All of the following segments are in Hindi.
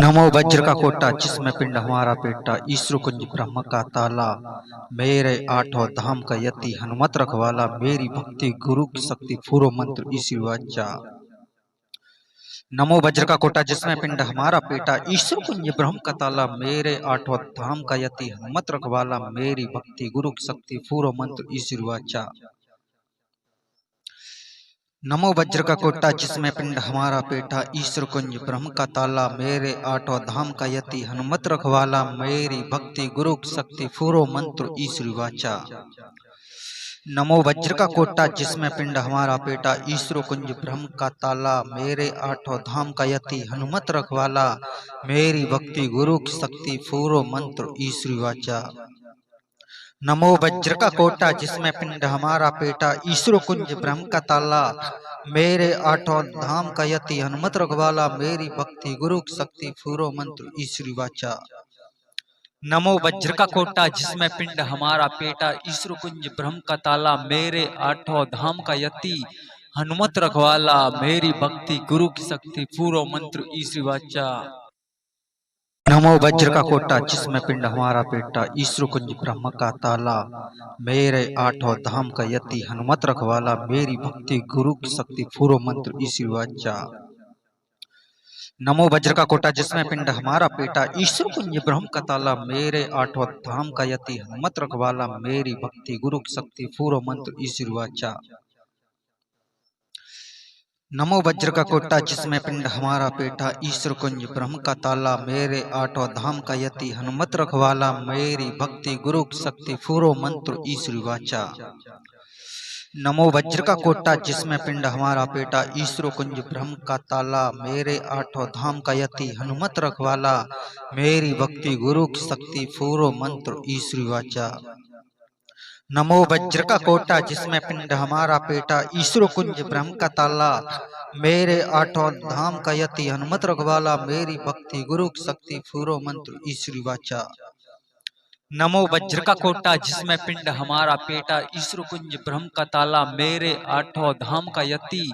नमो वज्र का कोटा जिसमें पिंड हमारा पेटा, ईश्वर कुंज ब्रह्म का ताला, मेरे आठों धाम का यति हनुमत रखवाला, मेरी भक्ति गुरु की शक्ति फूरो मंत्र ईश्वर वाचा। नमो वज्र का कोटा जिसमें पिंड हमारा पेटा, ईश्वर कुंज ब्रह्म का ताला, मेरे आठों धाम का यति हनुमत रखवाला, मेरी भक्ति गुरु की शक्ति फूरो मंत्र ईश्वर वाचा। नमो वज्र का कोटा जिसमें पिंड हमारा पेटा, ईश्वर कुंज ब्रह्म का ताला, मेरे आठों धाम का यति हनुमत रखवाला, मेरी भक्ति गुरु की शक्ति फूरो मंत्र ईश्वर वाचा। नमो वज्र का कोटा जिसमें पिंड हमारा पेटा, ईश्वर कुंज ब्रह्म का ताला, मेरे आठों धाम का यति हनुमत रखवाला, मेरी भक्ति गुरु की शक्ति फूरो मंत्र ईश्वर वाचा। नमो वज्र का कोटा जिसमें पिंड हमारा पेटा, ईश्वर कुंज ब्रह्म का ताला, मेरे आठों धाम का यति हनुमत रखवाला, मेरी भक्ति गुरु की शक्ति फूरो मंत्र ईश्वर वाचा। नमो वज्र का कोटा जिसमें पिंड हमारा पेटा, ईश्वर कुंज ब्रह्म का ताला, मेरे आठों धाम का यति हनुमत रखवाला, मेरी भक्ति गुरु की शक्ति फूरो मंत्र ईश्वर वाचा। नमो वज्र का कोटा जिसमें पिंड हमारा पेटा, ईश्वर कुंज ब्रह्म का ताला, मेरे आठों धाम का यति हनुमत रखवाला, मेरी भक्ति गुरु की शक्ति फूरो मंत्र ईश्वर वाचा। नमो वज्र का कोटा जिसमें पिंड हमारा पेटा, ईश्वर कुंज ब्रह्म का ताला, मेरे आठों धाम का यति हनुमत रखवाला, मेरी भक्ति गुरु की शक्ति फूरो मंत्र ईश्वर वाचा। नमो वज्र का कोटा जिसमें पिंड हमारा पेटा, ईश्वर कुंज ब्रह्म का ताला, मेरे आठों धाम का यति हनुमत रखवाला, मेरी भक्ति गुरु की शक्ति फूरो मंत्र ईश्वर वाचा। नमो वज्र का कोटा जिसमें पिंड हमारा पेटा, ईश्वर कुंज ब्रह्म का ताला, मेरे आठों धाम का यति हनुमत रखवाला, मेरी भक्ति गुरु की शक्ति फूरो मंत्र ईश्वर वाचा। नमो वज्र का कोटा जिसमें पिंड हमारा पेटा, ईश्वर कुंज ब्रह्म का ताला, मेरे आठों धाम का यति हनुमत रखवाला, मेरी भक्ति गुरु की शक्ति फूरो मंत्र ईश्वर वाचा। नमो वज्र का कोटा जिसमें पिंड हमारा पेटा, ईश्वर कुंज ब्रह्म का ताला, मेरे आठों धाम का यति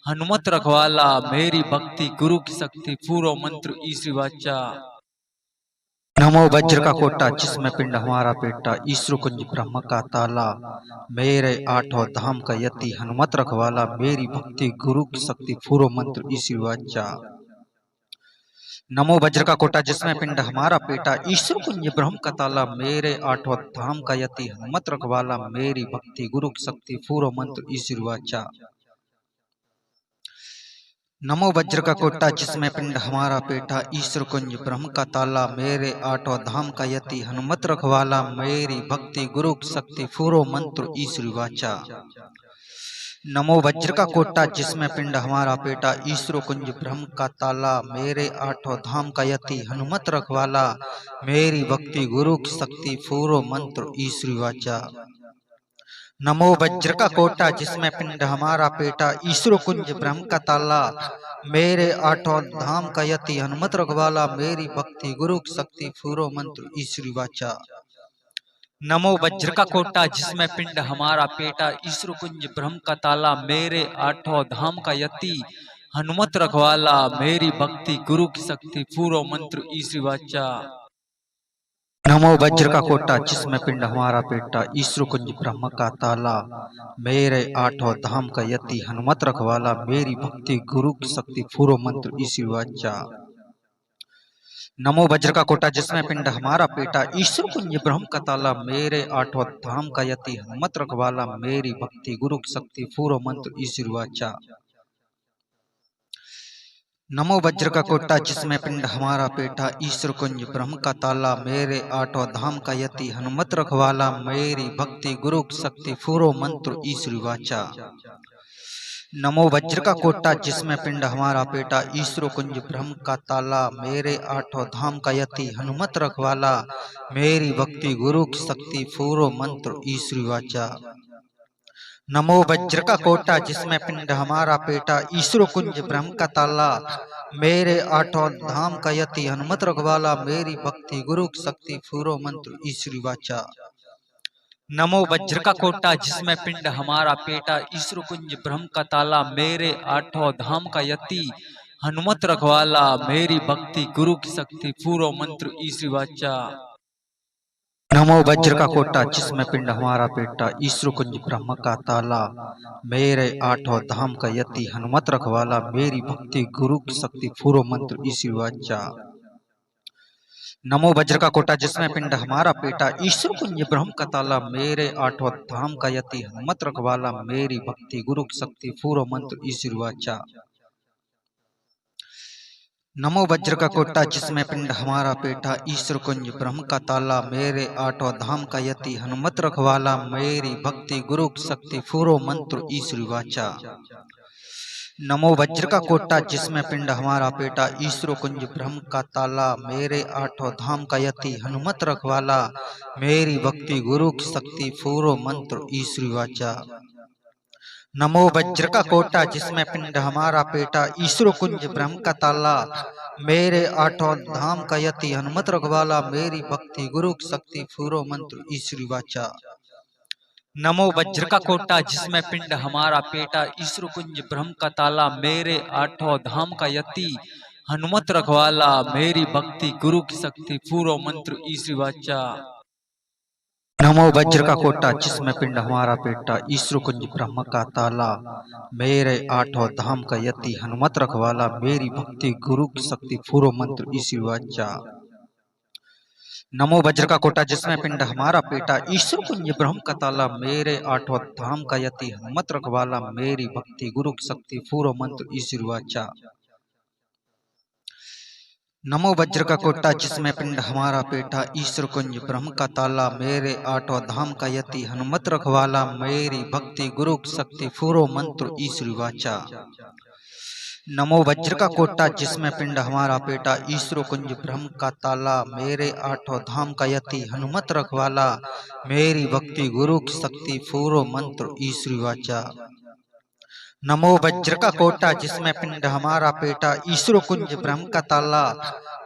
हनुमत रखवाला, मेरी भक्ति गुरु की शक्ति फूरो मंत्र ईश्वर वाचा। नमो वज्र का कोटा जिसमें पिंड हमारा पेटा, ईश्वर कुंज ब्रह्म का ताला, मेरे आठों धाम का यति हनुमत रखवाला, मेरी भक्ति गुरु की शक्ति फूरो मंत्र ईश्वर वाचा। नमो वज्र का कोटा जिसमें पिंड हमारा पेटा, ईश्वर कुंज ब्रह्म का ताला, मेरे आठों धाम का यति हनुमत रखवाला, मेरी भक्ति गुरु की शक्ति फूरो मंत्र ईश्वर वाचा। नमो वज्र का कोटा जिसमें पिंड हमारा पेटा, ईश्वर कुंज ब्रह्म का ताला, मेरे आठों धाम का यति हनुमत रखवाला, मेरी भक्ति गुरु की शक्ति फूरो मंत्र ईश्वर वाचा। नमो वज्र का कोटा जिसमें पिंड हमारा पेटा, ईश्वर कुंज ब्रह्म का ताला, मेरे आठों धाम का यति हनुमत रखवाला, मेरी भक्ति गुरु की शक्ति फूरो मंत्र ईश्वर वाचा। नमो वज्र का कोटा जिसमें पिंड हमारा पेटा, ईश्वर कुंज ब्रह्म का ताला, मेरे आठों धाम का यति हनुमत रखवाला, मेरी भक्ति गुरु की शक्ति फूरो मंत्र ईश्वर वाचा। नमो वज्र का कोटा जिसमें पिंड हमारा पेटा, ईश्वर कुंज ब्रह्म का ताला, मेरे आठों धाम का यति हनुमत रखवाला, मेरी भक्ति गुरु की शक्ति फूरो मंत्र ईश्वर वाचा। नमो वज्र का कोटा जिसमें पिंड हमारा पेटा, ईश्वर कुंज ब्रह्म का ताला, मेरे आठों धाम का यति हनुमत रखवाला, मेरी भक्ति गुरु की शक्ति फूरो मंत्र ईश्वर वाचा। नमो वज्र का कोटा जिसमें पिंड हमारा पेटा, ईश्वर कुंज ब्रह्म का ताला, मेरे आठों धाम का यति हनुमत रखवाला, मेरी भक्ति गुरु की शक्ति फूरो मंत्र ईश्वर वाचा। नमो वज्र का कोटा जिसमें पिंड हमारा पेटा, ईश्वर कुंज ब्रह्म का ताला, मेरे आठों धाम का यति हनुमत रखवाला, मेरी भक्ति गुरु की शक्ति फूरो मंत्र ईश्वर वाचा। नमो वज्र का कोटा जिसमें पिंड हमारा पेटा, ईश्वर कुंज ब्रह्म का ताला, मेरे आठों धाम का यति हनुमत रखवाला, मेरी भक्ति गुरु की शक्ति फूरो मंत्र ईश्वर वाचा। नमो वज्र का कोटा जिसमें पिंड हमारा पेटा, ईश्वर कुंज ब्रह्म का ताला, मेरे आठों धाम का यति हनुमत रखवाला, मेरी भक्ति गुरु की शक्ति फूरो मंत्र ईश्वर वाचा। नमो वज्र का कोटा जिसमें पिंड हमारा पेटा, ईश्वर कुंज ब्रह्म का ताला, मेरे आठों धाम का यति हनुमत रखवाला मेरी भक्ति गुरु की शक्ति पूरो मंत्र ईश्वरी वाचा। नमो वज्र का कोटा जिसमें पिंड हमारा पेटा, ईश्वर कुंज ब्रह्म का ताला, मेरे आठों धाम का यति हनुमत रखवाला, मेरी भक्ति गुरु की शक्ति पूरो मंत्र ईश्वरी वाचा। नमो वज्र का कोटा जिसमें पिंड हमारा पेटा, ईश्वर कुंज ब्रह्म का ताला, मेरे आठों धाम का यति हनुमत रखवाला, मेरी भक्ति गुरु की शक्ति पूरो मंत्र ईश्वरी वाचा। नमो वज्र का कोटा जिसमें पिंड हमारा पेटा, ईश्वर कुंज ब्रह्म का ताला, मेरे आठों धाम का यति हनुमत रखवाला, मेरी भक्ति गुरु की शक्ति पूरो मंत्र ईश्वरी वाचा। नमो वज्र का कोटा जिसमें पिंड हमारा पेटा, ईश्वर कुंज ब्रह्म का ताला, मेरे आठों धाम का यति हनुमत रखवाला, मेरी भक्ति गुरु की शक्ति पूरो मंत्र ईश्वरी वाचा। नमो वज्र का कोटा जिसमें पिंड हमारा पेटा, ईश्वर कुंज ब्रह्म का ताला, मेरे आठों धाम का यति हनुमत रखवाला, मेरी भक्ति गुरु की शक्ति पूरो मंत्र ईश्वरी वाचा। नमो वज्र का कोटा जिसमें पिंड हमारा पेटा, ईश्वर कुंज ब्रह्म का ताला, मेरे आठों धाम का यति हनुमत रखवाला, मेरी भक्ति गुरु की शक्ति पूरो मंत्र ईश्वरी वाचा। नमो वज्र का कोटा जिसमें पिंड हमारा पेटा, ईश्वर कुंज ब्रह्म का ताला, मेरे आठों धाम का यति हनुमत रखवाला, मेरी भक्ति गुरु की शक्ति पूरो मंत्र ईश्वरी वाचा। नमो वज्र का कोटा जिसमें पिंड हमारा पेटा, ईश्वर कुंज ब्रह्म का ताला, मेरे आठों धाम का यति हनुमत रखवाला, मेरी भक्ति गुरु की शक्ति पूरो मंत्र ईश्वरी वाचा। नमो वज्र का कोटा जिसमें पिंड हमारा पेटा, ईश्वर कुंज ब्रह्म का ताला, मेरे आठों धाम का यति हनुमत रखवाला, मेरी भक्ति गुरु की शक्ति पूरो मंत्र ईश्वरी वाचा। नमो वज्र का कोटा जिसमें पिंड हमारा पेटा, ईश्वर कुंज ब्रह्म का ताला, मेरे आठों धाम का यति हनुमत रखवाला, मेरी भक्ति गुरु की शक्ति पूरो मंत्र ईश्वरी वाचा। नमो वज्र का कोटा जिसमें पिंड हमारा पेटा, ईश्वर कुंज ब्रह्म का ताला,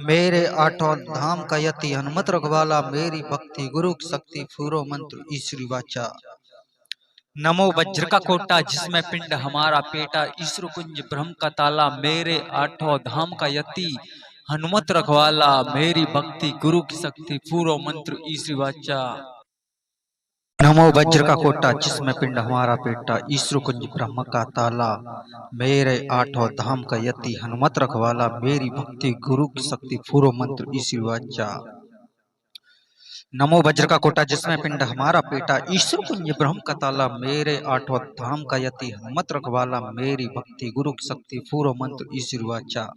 मेरे आठों धाम का यति हनुमत रखवाला, मेरी भक्ति गुरु की शक्ति पूरो मंत्र ईश्वरी वाचा। नमो वज्र का कोटा जिसमें पिंड हमारा पेटा, ईश्वर कुंज ब्रह्म का ताला, मेरे आठों धाम का यति हनुमत रखवाला, मेरी भक्ति गुरु की शक्ति पूरो मंत्र ईश्वरी वाचा। नमो वज्र का कोटा जिसमें पिंड हमारा पेटा, ईश्वर कुंज ब्रह्म का ताला, मेरे आठों धाम का यति हनुमत रखवाला, मेरी भक्ति गुरु की शक्ति पूरो मंत्र ईश्वरी वाचा। नमो वज्र का कोटा जिसमें पिंड हमारा पेटा, ईश्वर कुंज ब्रह्म का ताला, मेरे आठों धाम का यति हनुमत रखवाला, मेरी भक्ति गुरु की शक्ति पूरो मंत्र ईश्वरी वाचा।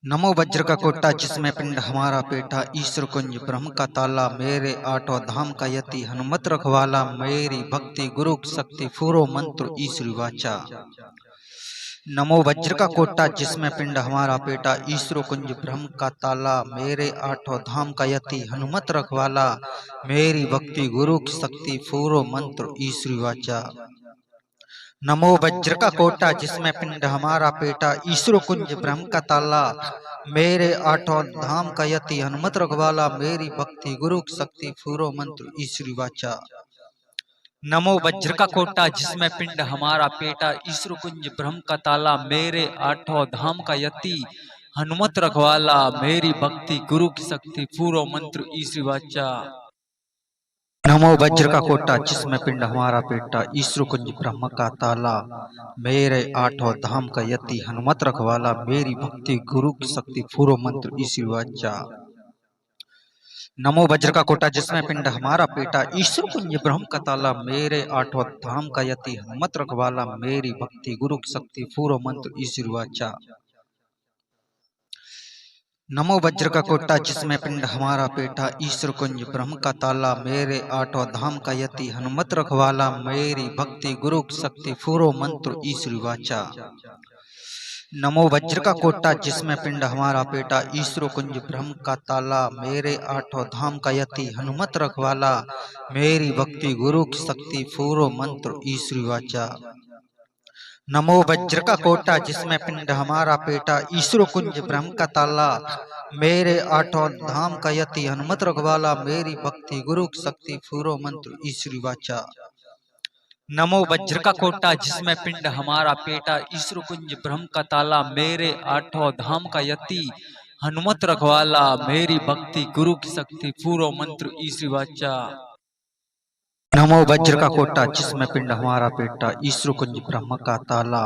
नमो वज्र का कोटा जिसमें पिंड हमारा पेटा, ईश्वर कुंज ब्रह्म का ताला, मेरे आठों धाम का यति हनुमत रखवाला, मेरी भक्ति गुरु की शक्ति पूरो मंत्र ईश्वरी वाचा। नमो वज्र का कोटा जिसमें पिंड हमारा पेटा, ईश्वर कुंज ब्रह्म का ताला, मेरे आठों धाम का यति हनुमत रखवाला, मेरी भक्ति गुरु की शक्ति पूरो मंत्र ईश्वरी वाचा। नमो वज्र का कोटा जिसमें पिंड हमारा पेटा, ईश्वर कुंज ब्रह्म का ताला, मेरे आठों धाम का यति हनुमत रखवाला, मेरी भक्ति गुरु की शक्ति पूरो मंत्र ईश्वरी वाचा। नमो वज्र का कोटा जिसमें पिंड हमारा पेटा, ईश्वर कुंज ब्रह्म का ताला, मेरे आठों धाम का यति हनुमत रखवाला, मेरी भक्ति गुरु की शक्ति पूरो मंत्र ईश्वरी वाचा। नमो वज्र का कोटा जिसमें पिंड हमारा पेटा, ईश्वर कुंज ब्रह्म का ताला, मेरे आठों धाम का यति हनुमत रखवाला, मेरी भक्ति गुरु की शक्ति पूरो मंत्र ईश्वरी वाचा। नमो वज्र का कोटा जिसमें पिंड हमारा पेटा, ईश्वर कुंज ब्रह्म का ताला, मेरे आठों धाम का यति हनुमत रखवाला, मेरी भक्ति गुरु की शक्ति पूरो मंत्र ईश्वरी वाचा। नमो वज्र का कोटा जिसमें पिंड हमारा पेटा, ईश्वर कुंज ब्रह्म का ताला, मेरे आठों धाम का यति हनुमत रखवाला, मेरी भक्ति गुरु की शक्ति पूरो मंत्र ईश्वरी वाचा। नमो वज्र का कोटा जिसमें पिंड हमारा पेटा, ईश्वर कुंज ब्रह्म का ताला, मेरे आठों धाम का यति हनुमत रखवाला, मेरी भक्ति गुरु की शक्ति पूरो मंत्र ईश्वरी वाचा। नमो वज्र का कोटा जिसमें पिंड हमारा पेटा, ईश्वर कुंज ब्रह्म का ताला, मेरे आठों धाम का यति हनुमत रखवाला, मेरी भक्ति गुरु की शक्ति पूरो मंत्र ईश्वरी वाचा। नमो वज्र का कोटा जिसमें पिंड हमारा पेटा, ईश्वर कुंज ब्रह्म का ताला, मेरे आठों धाम का यति, हनुमत रखवाला, मेरी भक्ति गुरु की शक्ति, पूर्व मंत्र ईश्वरी वाचा। नमो वज्र का कोटा जिसमें पिंड हमारा पेटा, ईश्वर कुंज ब्रह्म का ताला,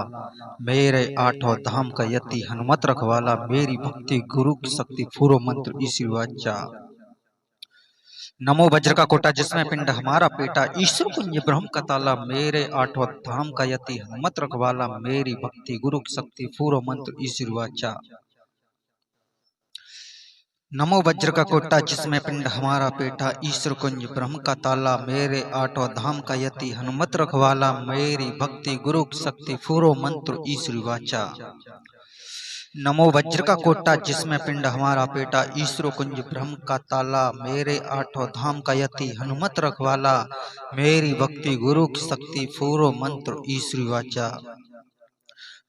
मेरे आठों धाम का यति, हनुमत रखवाला, मेरी भक्ति गुरु की शक्ति, पूर्व मंत्र ईश्वरी वाचा। नमो वज्र का कोटा जिसमें पिंड हमारा पेटा, ईश्वर कुंज ब्रह्म का ताला, मेरे आठों धाम का यति, हनुमत रखवाला, मेरी भक्ति गुरु की शक्ति, पूर्व मंत्र ईश्वरी वाचा। नमो वज्र का कोटा जिसमें पिंड हमारा पेटा, ईश्वर कुंज ब्रह्म का ताला, मेरे आठों धाम का यति, हनुमत रखवाला, मेरी भक्ति गुरु की शक्ति, पूर्व मंत्र ईश्वरी वाचा। नमो वज्र का कोटा जिसमें पिंड हमारा पेटा, ईश्वर कुंज ब्रह्म का ताला, मेरे आठों धाम का यति, हनुमत रखवाला, मेरी भक्ति गुरु की शक्ति, पूर्व मंत्र ईश्वरी वाचा।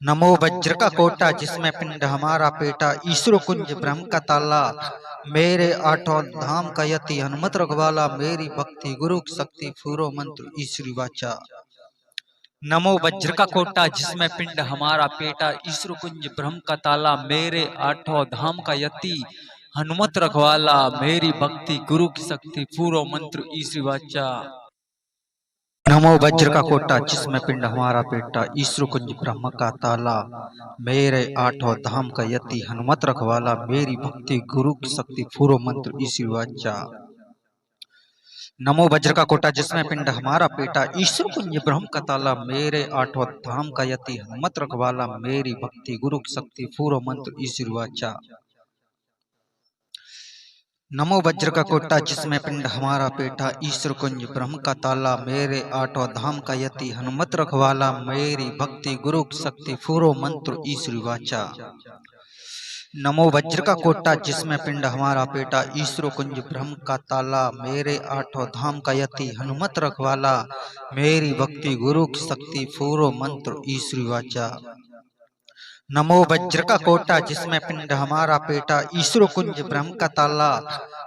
नमो वज्र का कोटा जिसमें पिंड हमारा पेटा, ईश्वर कुंज ब्रह्म का ताला, मेरे आठों धाम का यति, हनुमत रखवाला, मेरी भक्ति गुरु की शक्ति, पूर्व मंत्र ईश्वरी वाचा। नमो वज्र का कोटा जिसमें पिंड हमारा पेटा, ईश्वर कुंज ब्रह्म का ताला, मेरे आठों धाम का यति, हनुमत रखवाला, मेरी भक्ति गुरु की शक्ति, पूर्व मंत्र ईश्वरी वाचा। नमो वज्र का कोटा जिसमें पिंड हमारा पेटा, ईश्वर कुंज ब्रह्म का ताला, मेरे आठों धाम का यति, हनुमत रखवाला, मेरी भक्ति गुरु की शक्ति, पूर्व मंत्र ईश्वरी वाचा। नमो वज्र का कोटा जिसमें पिंड हमारा पेटा, ईश्वर कुंज ब्रह्म का ताला, मेरे आठों धाम का यति, हनुमत रखवाला, मेरी भक्ति गुरु की शक्ति, पूर्व मंत्र ईश्वरी वाचा। नमो वज्र का कोटा जिसमें पिंड हमारा पेटा, ईश्वर कुंज ब्रह्म का ताला, मेरे आठों धाम का यति, हनुमत रखवाला, मेरी भक्ति गुरु की शक्ति, पूर्व मंत्र ईश्वरी वाचा। नमो वज्र का कोटा जिसमें पिंड हमारा पेटा, ईश्वर कुंज ब्रह्म का ताला, मेरे आठों धाम का यति, हनुमत रखवाला, मेरी भक्ति गुरु की शक्ति, पूर्व मंत्र ईश्वरी वाचा। नमो वज्र का कोटा जिसमें पिंड हमारा पेटा, ईश्वर कुंज ब्रह्म का ताला,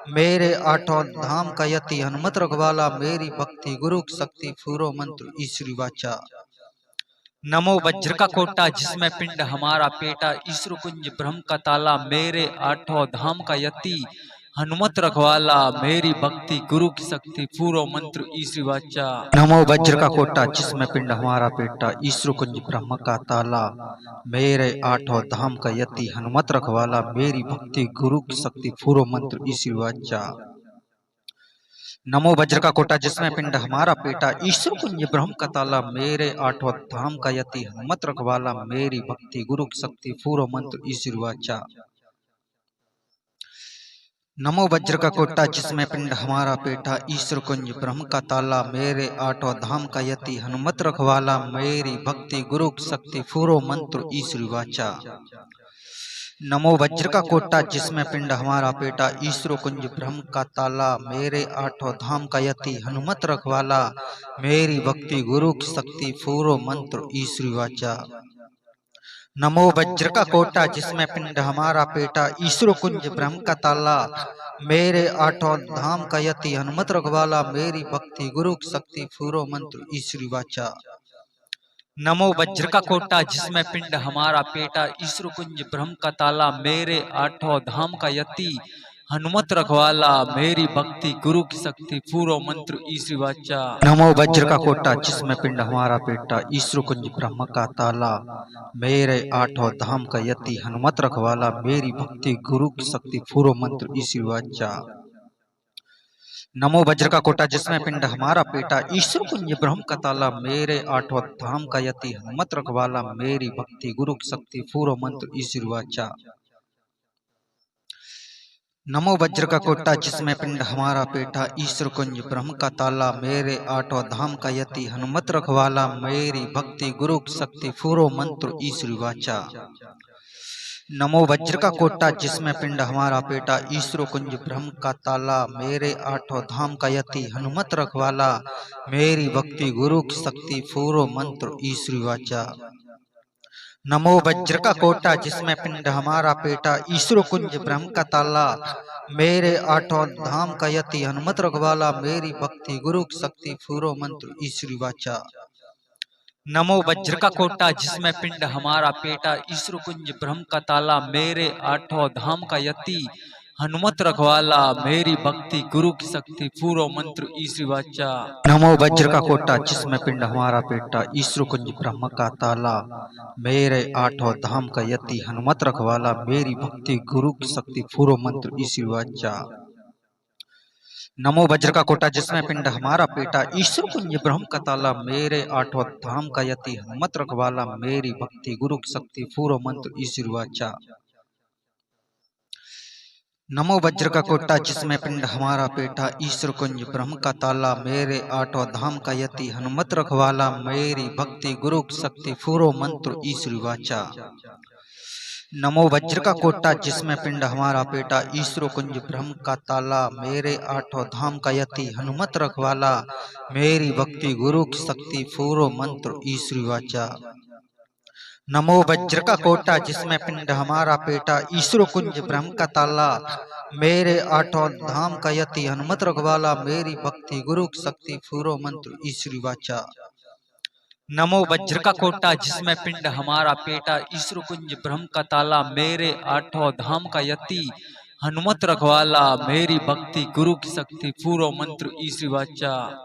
मेरे आठों धाम का यति, हनुमत रखवाला, मेरी भक्ति गुरु की शक्ति, पूर्व मंत्र ईश्वरी वाचा। नमो वज्र का कोटा जिसमें पिंड हमारा पेटा, ईश्वर कुंज ब्रह्म का ताला, मेरे आठों धाम का यति, हनुमत रखवाला, मेरी भक्ति गुरु की शक्ति, पूर्व मंत्र ईश्वरी वाचा। नमो वज्र का कोटा जिसमें पिंड हमारा पेटा, ईश्वर कुंज ब्रह्म का ताला, मेरे आठों धाम का यति, हनुमत रखवाला, मेरी भक्ति गुरु की शक्ति, पूर्व मंत्र ईश्वरी वाचा। नमो वज्र का कोटा जिसमें पिंड हमारा पेटा, ईश्वर कुंज ब्रह्म का ताला, मेरे आठों धाम का यति, हनुमत रखवाला, मेरी भक्ति गुरु की शक्ति, पूर्व मंत्र ईश्वरी वाचा। नमो वज्र का कोटा जिसमें पिंड हमारा पेटा, ईश्वर कुंज ब्रह्म का ताला, मेरे आठों धाम का यति, हनुमत रखवाला, मेरी भक्ति गुरु की शक्ति, पूर्व मंत्र ईश्वरी वाचा। नमो वज्र का कोटा जिसमें पिंड हमारा पेटा, ईश्वर कुंज ब्रह्म का ताला, मेरे आठों धाम का यति, हनुमत रखवाला, मेरी भक्ति गुरु की शक्ति, पूर्व मंत्र ईश्वरी वाचा। नमो वज्र का कोटा जिसमें पिंड हमारा पेटा, ईश्वर कुंज ब्रह्म का ताला, मेरे आठों धाम का यति, हनुमत रखवाला, मेरी भक्ति गुरु की शक्ति, पूर्व मंत्र ईश्वरी वाचा। नमो वज्र का कोटा जिसमें पिंड हमारा पेटा, ईश्वर कुंज ब्रह्म का ताला, मेरे आठों धाम का यति, हनुमत रखवाला, मेरी भक्ति गुरु की शक्ति, पूर्व मंत्र ईश्वरी वाचा। नमो वज्र का कोटा जिसमें पिंड हमारा पेटा, ईश्वर कुंज ब्रह्म का ताला, मेरे आठों धाम का यति, हनुमत रखवाला, मेरी भक्ति गुरु की शक्ति, पूर्व मंत्र ईश्वरी वाचा। नमो वज्र का कोटा जिसमें पिंड हमारा पेटा, ईश्वर कुंज ब्रह्म का ताला, मेरे आठों धाम का यति, हनुमत रखवाला, मेरी भक्ति गुरु की शक्ति, पूर्व मंत्र ईश्वरी वाचा। नमो वज्र का कोटा जिसमें पिंड हमारा पेटा, ईश्वर कुंज ब्रह्म का ताला, मेरे आठों धाम का यति, हनुमत रखवाला, मेरी भक्ति गुरु की शक्ति, पूर्व मंत्र ईश्वरी वाचा। नमो वज्र का कोटा जिसमें पिंड हमारा पेटा, ईश्वर कुंज ब्रह्म का ताला, मेरे आठों धाम का यति, हनुमत रखवाला, मेरी भक्ति गुरु की शक्ति, पूर्व मंत्र ईश्वरी वाचा। नमो वज्र का कोटा जिसमें पिंड हमारा पेटा, ईश्वर कुंज ब्रह्म का ताला, मेरे आठों धाम का यति, हनुमत रखवाला, मेरी भक्ति गुरु की शक्ति, पूर्व मंत्र ईश्वरी वाचा। नमो वज्र का कोटा जिसमें पिंड हमारा पेटा, ईश्वर कुंज ब्रह्म का ताला, मेरे आठों धाम का यति, हनुमत रखवाला, मेरी भक्ति गुरु की शक्ति, पूरो मंत्र ईश्वरी वाचा। नमो वज्र का कोटा जिसमें पिंड हमारा पेटा, ईश्वर कुंज ब्रह्म का ताला, मेरे आठों धाम का यति, हनुमत रखवाला, मेरी भक्ति गुरु की शक्ति, पूरो मंत्र ईश्वरी वाचा। नमो वज्र का कोटा जिसमें पिंड हमारा पेटा, ईश्वर कुंज ब्रह्म का ताला, मेरे आठों धाम का यति, हनुमत रखवाला, मेरी भक्ति गुरु की शक्ति, पूरो मंत्र ईश्वरी वाचा। नमो वज्र का कोटा जिसमें पिंड हमारा पेटा, ईश्वर कुंज ब्रह्म का ताला, मेरे आठों धाम का यति, हनुमत रखवाला, मेरी भक्ति गुरु की शक्ति, पूरो मंत्र ईश्वरी वाचा। नमो वज्र का कोटा जिसमें पिंड हमारा पेटा, ईश्वर कुंज ब्रह्म का ताला, मेरे आठों धाम का यति, हनुमत रखवाला, मेरी भक्ति गुरु की शक्ति, पूरो मंत्र ईश्वरी वाचा। नमो वज्र का कोटा जिसमें पिंड हमारा पेटा, ईश्वर कुंज ब्रह्म का ताला, मेरे आठों धाम का यति, हनुमत रखवाला, मेरी भक्ति गुरु की शक्ति, पूरो मंत्र ईश्वरी वाचा। नमो वज्र का कोटा जिसमें पिंड हमारा पेटा, ईश्वर कुंज ब्रह्म का ताला, मेरे आठों धाम का यति, हनुमत रखवाला, मेरी भक्ति गुरु की शक्ति, पूरो मंत्र ईश्वरी वाचा।